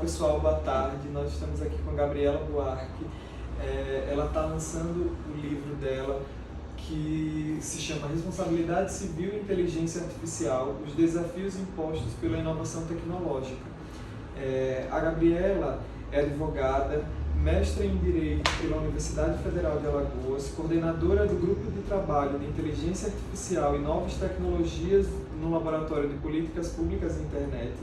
pessoal, boa tarde. Nós estamos aqui com a Gabriela Buarque. Ela está lançando o livro dela que se chama Responsabilidade Civil e Inteligência Artificial, os desafios impostos pela inovação tecnológica. A Gabriela é advogada, mestra em Direito pela Universidade Federal de Alagoas, coordenadora do Grupo de Trabalho de Inteligência Artificial e Novas Tecnologias no Laboratório de Políticas Públicas e Internet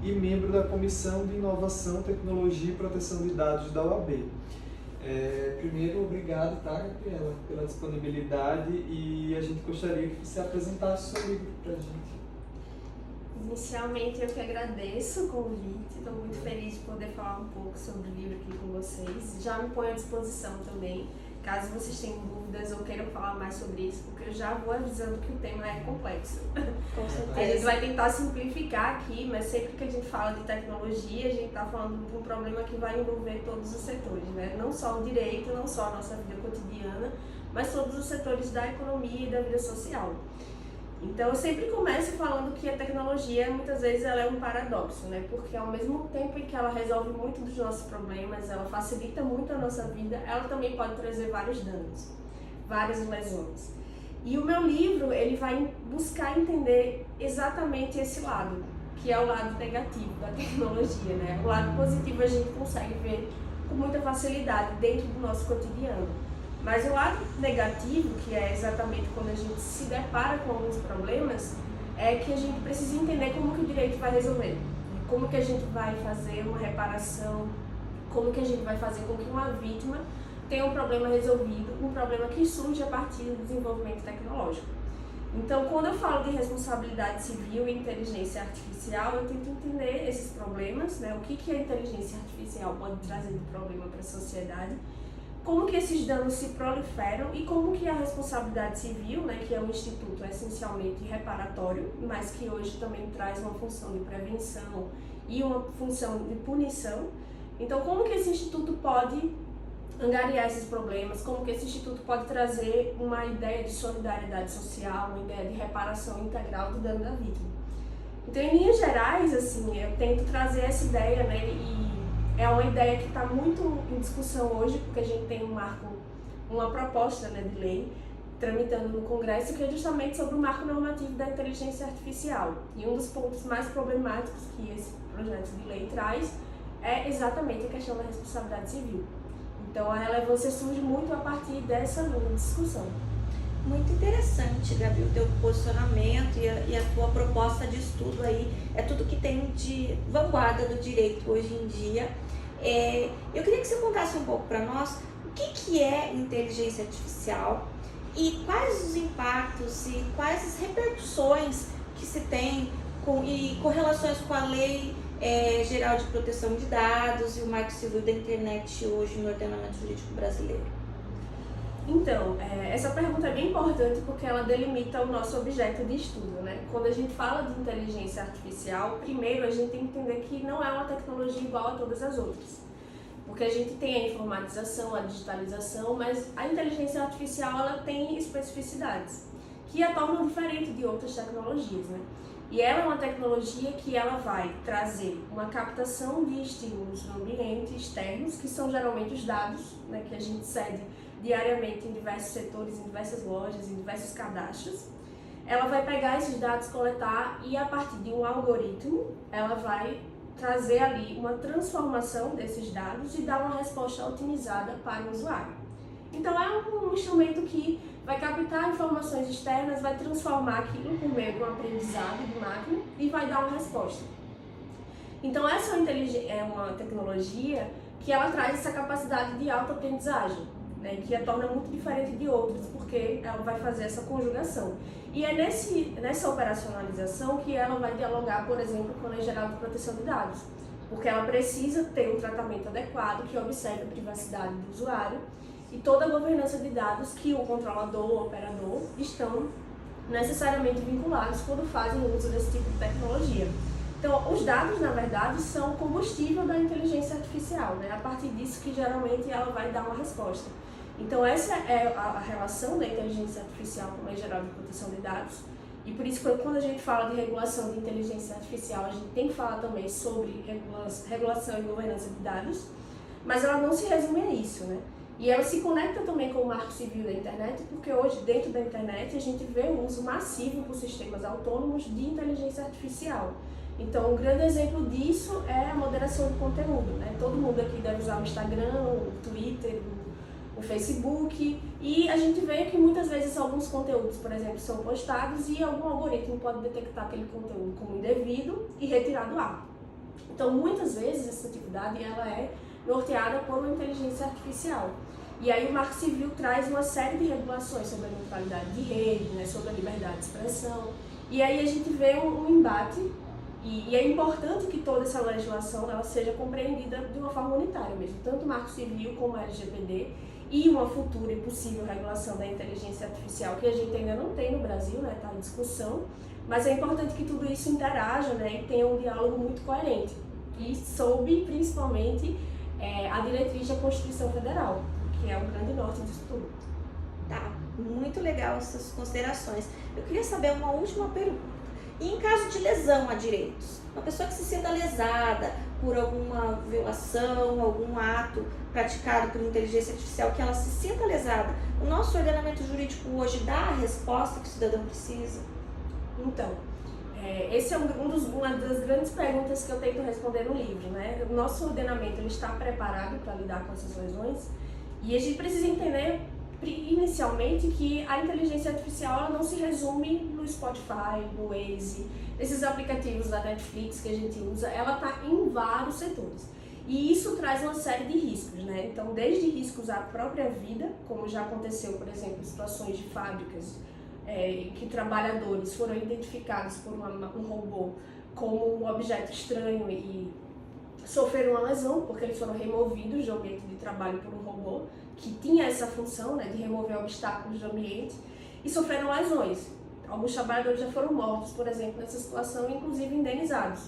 e membro da Comissão de Inovação, Tecnologia e Proteção de Dados da OAB. Primeiro, obrigado, tá, Gabriela, pela disponibilidade, e a gente gostaria que você apresentasse o seu livro para a gente. Inicialmente, eu que agradeço o convite, estou muito feliz de poder falar um pouco sobre o livro aqui com vocês. Já me ponho à disposição também, caso vocês tenham dúvidas ou queiram falar mais sobre isso, porque eu já vou avisando que o tema é complexo. Com certeza. A gente vai tentar simplificar aqui, mas sempre que a gente fala de tecnologia, a gente está falando de um problema que vai envolver todos os setores, né? Não só o direito, não só a nossa vida cotidiana, mas todos os setores da economia e da vida social. Então eu sempre começo falando que a tecnologia, muitas vezes, ela é um paradoxo, né? Porque ao mesmo tempo em que ela resolve muito dos nossos problemas, ela facilita muito a nossa vida, ela também pode trazer vários danos, várias lesões. E o meu livro, ele vai buscar entender exatamente esse lado, que é o lado negativo da tecnologia, né? O lado positivo a gente consegue ver com muita facilidade dentro do nosso cotidiano. Mas o lado negativo, que é exatamente quando a gente se depara com alguns problemas, é que a gente precisa entender como que o direito vai resolver, como que a gente vai fazer uma reparação, como que a gente vai fazer com que uma vítima tenha um problema resolvido, um problema que surge a partir do desenvolvimento tecnológico. Então, quando eu falo de responsabilidade civil e inteligência artificial, eu tento entender esses problemas, né? O que a inteligência artificial pode trazer de problema para a sociedade, como que esses danos se proliferam e como que a responsabilidade civil, né, que é um instituto essencialmente reparatório, mas que hoje também traz uma função de prevenção e uma função de punição. Então, como que esse instituto pode angariar esses problemas, como que esse instituto pode trazer uma ideia de solidariedade social, uma ideia de reparação integral do dano da vítima. Então, em linhas gerais, assim, eu tento trazer essa ideia, né, e é uma ideia que está muito em discussão hoje, porque a gente tem uma proposta, né, de lei tramitando no Congresso, que é justamente sobre o marco normativo da inteligência artificial. E um dos pontos mais problemáticos que esse projeto de lei traz é exatamente a questão da responsabilidade civil. Então, a relevância surge muito a partir dessa discussão. Muito interessante, Gabi, o teu posicionamento e a tua proposta de estudo aí, é tudo que tem de vanguarda do direito hoje em dia. Eu queria que você contasse um pouco para nós o que é inteligência artificial e quais os impactos e quais as repercussões que se tem e correlações com a Lei Geral de Proteção de Dados e o Marco Civil da Internet hoje no ordenamento jurídico brasileiro. Então, essa pergunta é bem importante porque ela delimita o nosso objeto de estudo, né? Quando a gente fala de inteligência artificial, primeiro a gente tem que entender que não é uma tecnologia igual a todas as outras. Porque a gente tem a informatização, a digitalização, mas a inteligência artificial ela tem especificidades que a tornam diferente de outras tecnologias, né? E ela é uma tecnologia que ela vai trazer uma captação de estímulos no ambiente externos, que são geralmente os dados, né, que a gente cede diariamente em diversos setores, em diversas lojas, em diversos cadastros. Ela vai pegar esses dados, coletar e a partir de um algoritmo, ela vai trazer ali uma transformação desses dados e dar uma resposta otimizada para o usuário. Então é um instrumento que vai captar informações externas, vai transformar aquilo por meio de um aprendizado de máquina e vai dar uma resposta. Então essa é uma tecnologia que ela traz essa capacidade de autoaprendizagem, né, que a torna muito diferente de outras, porque ela vai fazer essa conjugação. E é nessa operacionalização que ela vai dialogar, por exemplo, com a Lei Geral de Proteção de Dados, porque ela precisa ter um tratamento adequado que observe a privacidade do usuário e toda a governança de dados que o controlador, o operador, estão necessariamente vinculados quando fazem uso desse tipo de tecnologia. Então, os dados, na verdade, são o combustível da inteligência artificial, né? A partir disso que geralmente ela vai dar uma resposta. Então, essa é a relação da inteligência artificial com a Lei Geral de Proteção de Dados E por isso, quando a gente fala de regulação de inteligência artificial, a gente tem que falar também sobre regulação e governança de dados, mas ela não se resume a isso, né? E ela se conecta também com o marco civil da internet, porque hoje, dentro da internet, a gente vê o uso massivo por sistemas autônomos de inteligência artificial. Então, um grande exemplo disso é a moderação do conteúdo, né? Todo mundo aqui deve usar o Instagram, o Twitter, o Facebook, e a gente vê que muitas vezes alguns conteúdos, por exemplo, são postados e algum algoritmo pode detectar aquele conteúdo como indevido e retirar do ar. Então, muitas vezes, essa atividade ela é norteada por uma inteligência artificial. E aí o Marco Civil traz uma série de regulações sobre a neutralidade de rede, né, sobre a liberdade de expressão. E aí a gente vê um embate, e é importante que toda essa legislação ela seja compreendida de uma forma unitária mesmo, tanto o Marco Civil como a LGPD, e uma futura e possível regulação da inteligência artificial, que a gente ainda não tem no Brasil, né, está em discussão, mas é importante que tudo isso interaja, né, e tenha um diálogo muito coerente, e sob, principalmente, a diretriz da Constituição Federal, que é o grande norte disso tudo. Tá, muito legal essas considerações. Eu queria saber uma última pergunta. E em caso de lesão a direitos, uma pessoa que se sinta lesada por alguma violação, algum ato praticado por inteligência artificial, que ela se sinta lesada, o nosso ordenamento jurídico hoje dá a resposta que o cidadão precisa? Então, esse é uma das grandes perguntas que eu tento responder no livro, né? O nosso ordenamento ele está preparado para lidar com essas lesões e a gente precisa entender inicialmente que a inteligência artificial ela não se resume no Spotify, no Waze, nesses aplicativos da Netflix que a gente usa, ela está em vários setores. E isso traz uma série de riscos, né? Então, desde riscos à própria vida, como já aconteceu, por exemplo, em situações de fábricas, que trabalhadores foram identificados por um robô como um objeto estranho e sofreram uma lesão, porque eles foram removidos do ambiente de trabalho por um robô que tinha essa função, né, de remover obstáculos do ambiente, e sofreram lesões. Alguns trabalhadores já foram mortos, por exemplo, nessa situação, inclusive indenizados.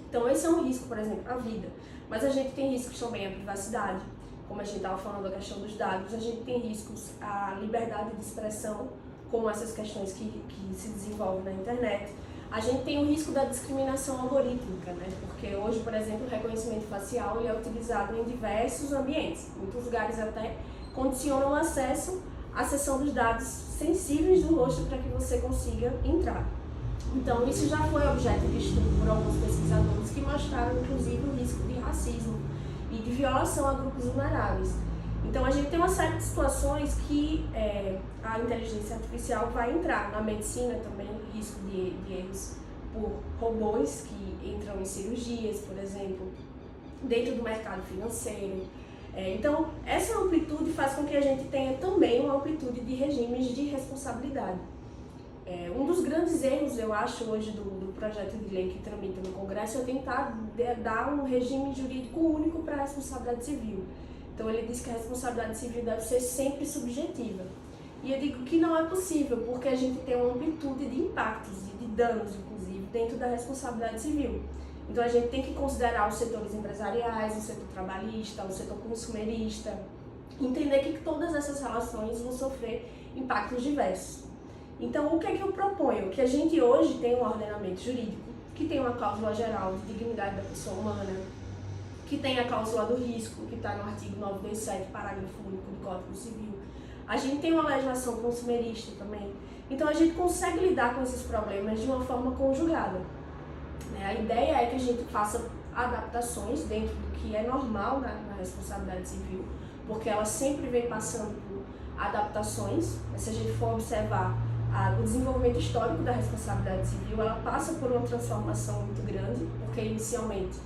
Então esse é um risco, por exemplo, à vida. Mas a gente tem riscos também à privacidade, como a gente estava falando da questão dos dados, a gente tem riscos à liberdade de expressão, como essas questões que se desenvolvem na internet. A gente tem o risco da discriminação algorítmica, né? Porque hoje, por exemplo, o reconhecimento facial ele é utilizado em diversos ambientes. Muitos lugares até condicionam o acesso à seção dos dados sensíveis do rosto para que você consiga entrar. Então, isso já foi objeto de estudo por alguns pesquisadores que mostraram, inclusive, o risco de racismo e de violação a grupos vulneráveis. Então, a gente tem uma série de situações que a inteligência artificial vai entrar. Na medicina também, risco de erros por robôs que entram em cirurgias, por exemplo, dentro do mercado financeiro. Então, essa amplitude faz com que a gente tenha também uma amplitude de regimes de responsabilidade. Um dos grandes erros, eu acho, hoje do projeto de lei que tramita no Congresso é tentar dar um regime jurídico único para a responsabilidade civil. Então ele diz que a responsabilidade civil deve ser sempre subjetiva. E eu digo que não é possível, porque a gente tem uma amplitude de impactos e de danos, inclusive, dentro da responsabilidade civil. Então a gente tem que considerar os setores empresariais, o setor trabalhista, o setor consumerista, entender que todas essas relações vão sofrer impactos diversos. Então o que é que eu proponho? Que a gente hoje tem um ordenamento jurídico que tem uma cláusula geral de dignidade da pessoa humana, que tem a cláusula do risco, que está no artigo 927, parágrafo único do Código Civil. A gente tem uma legislação consumerista também. Então a gente consegue lidar com esses problemas de uma forma conjugada. A ideia é que a gente faça adaptações dentro do que é normal na responsabilidade civil, porque ela sempre vem passando por adaptações. Se a gente for observar o desenvolvimento histórico da responsabilidade civil, ela passa por uma transformação muito grande, porque inicialmente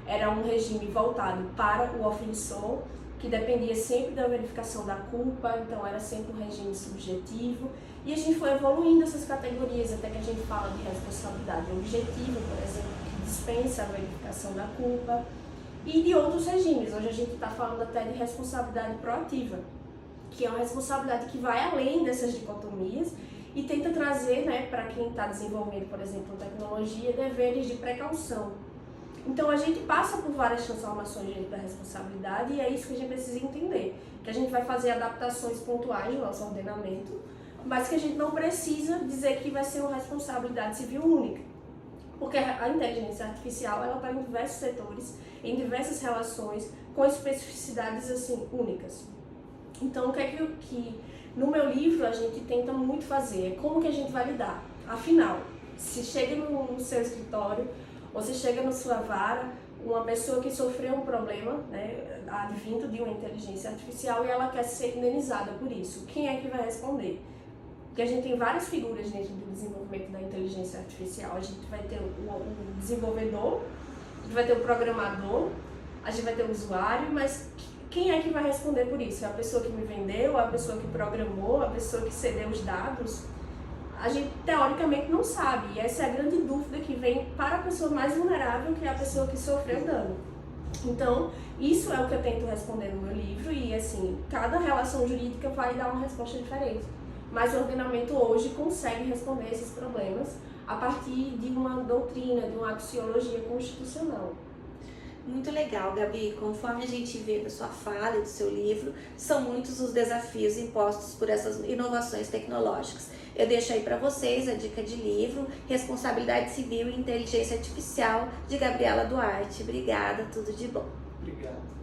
era um regime voltado para o ofensor, que dependia sempre da verificação da culpa, então era sempre um regime subjetivo. E a gente foi evoluindo essas categorias até que a gente fala de responsabilidade objetiva, por exemplo, que dispensa a verificação da culpa, e de outros regimes. Hoje a gente está falando até de responsabilidade proativa, que é uma responsabilidade que vai além dessas dicotomias e tenta trazer, né, para quem está desenvolvendo, por exemplo, tecnologia, deveres de precaução. Então a gente passa por várias transformações dentro da responsabilidade e é isso que a gente precisa entender, que a gente vai fazer adaptações pontuais no nosso ordenamento, mas que a gente não precisa dizer que vai ser uma responsabilidade civil única. Porque a inteligência artificial, ela está em diversos setores, em diversas relações, com especificidades assim, únicas. Então, o que é que no meu livro a gente tenta muito fazer? Como que a gente vai lidar? Afinal, se chega no seu escritório, ou se chega na sua vara, uma pessoa que sofreu um problema, né, advindo de uma inteligência artificial, e ela quer ser indenizada por isso, quem é que vai responder? Porque a gente tem várias figuras dentro do desenvolvimento da inteligência artificial. A gente vai ter o desenvolvedor, a gente vai ter o programador, a gente vai ter o usuário, mas quem é que vai responder por isso? É a pessoa que me vendeu, a pessoa que programou, a pessoa que cedeu os dados? A gente teoricamente não sabe, e essa é a grande dúvida que vem para a pessoa mais vulnerável, que é a pessoa que sofreu dano. Então, isso é o que eu tento responder no meu livro, e assim, cada relação jurídica vai dar uma resposta diferente. Mas o ordenamento hoje consegue responder esses problemas a partir de uma doutrina, de uma axiologia constitucional. Muito legal, Gabi. Conforme a gente vê da sua fala e do seu livro, são muitos os desafios impostos por essas inovações tecnológicas. Eu deixo aí para vocês a dica de livro, Responsabilidade Civil e Inteligência Artificial, de Gabriela Duarte. Obrigada, tudo de bom. Obrigado.